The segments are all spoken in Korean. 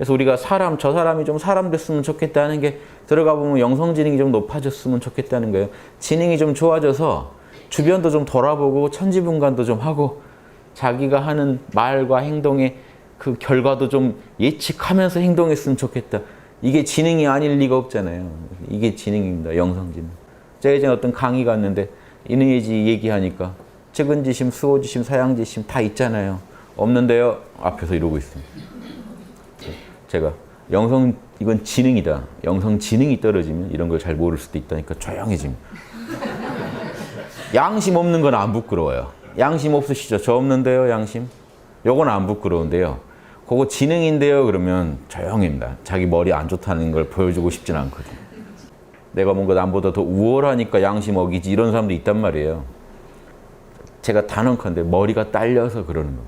그래서 우리가 저 사람이 좀 사람 됐으면 좋겠다는 게 들어가 보면 영성지능이 좀 높아졌으면 좋겠다는 거예요. 지능이 좀 좋아져서 주변도 좀 돌아보고 천지분간도 좀 하고 자기가 하는 말과 행동의 그 결과도 좀 예측하면서 행동했으면 좋겠다. 이게 지능이 아닐 리가 없잖아요. 이게 지능입니다. 영성지능. 제가 이제 어떤 강의 갔는데 인의예지 얘기하니까 측은지심, 수호지심, 사양지심 다 있잖아요. 없는데요. 앞에서 이러고 있습니다. 제가 이건 지능이다. 영성 지능이 떨어지면 이런 걸 잘 모를 수도 있다니까 조용해집니다. 양심 없는 건 안 부끄러워요. 양심 없으시죠? 저 없는데요, 양심? 요건 안 부끄러운데요. 그거 지능인데요, 그러면 조용합니다. 자기 머리 안 좋다는 걸 보여주고 싶진 않거든요. 내가 뭔가 남보다 더 우월하니까 양심 어기지 이런 사람도 있단 말이에요. 제가 단언컨대 머리가 딸려서 그러는 거예요.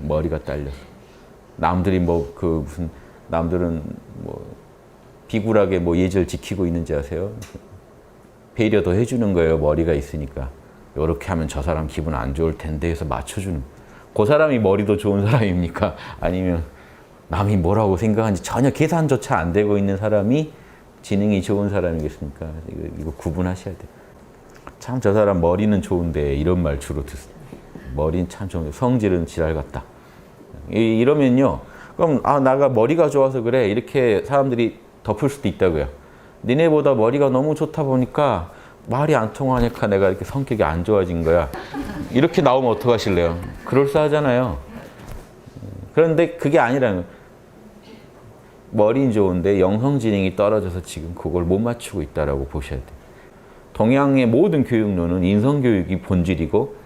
머리가 딸려서. 남들이 남들은 비굴하게 예절 지키고 있는지 아세요? 배려 더 해주는 거예요. 머리가 있으니까. 이렇게 하면 저 사람 기분 안 좋을 텐데 해서 맞춰주는. 그 사람이 머리도 좋은 사람입니까? 아니면 남이 뭐라고 생각하는지 전혀 계산조차 안 되고 있는 사람이 지능이 좋은 사람이겠습니까? 이거 구분하셔야 돼요. 참 저 사람 머리는 좋은데 이런 말 주로 듣습니다. 머리는 참 좋은데 성질은 지랄 같다. 이러면요. 그럼 내가 머리가 좋아서 그래. 이렇게 사람들이 덮을 수도 있다고요. 니네보다 머리가 너무 좋다 보니까 말이 안 통하니까 내가 이렇게 성격이 안 좋아진 거야. 이렇게 나오면 어떡하실래요? 그럴싸하잖아요. 그런데 그게 아니라는 거예요. 머리는 좋은데 영성지능이 떨어져서 지금 그걸 못 맞추고 있다고 보셔야 돼요. 동양의 모든 교육론은 인성교육이 본질이고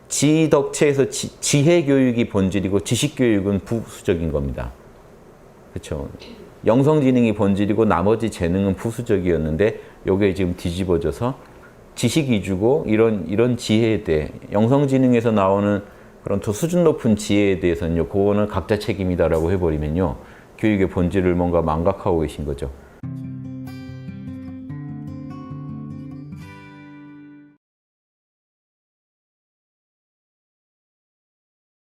지덕체에서 지혜교육이 본질이고 지식교육은 부수적인 겁니다. 그렇죠? 영성지능이 본질이고 나머지 재능은 부수적이었는데 이게 지금 뒤집어져서 지식 위주고 이런 지혜에 대해 영성지능에서 나오는 그런 더 수준 높은 지혜에 대해서는요. 그거는 각자 책임이다라고 해버리면요. 교육의 본질을 뭔가 망각하고 계신 거죠.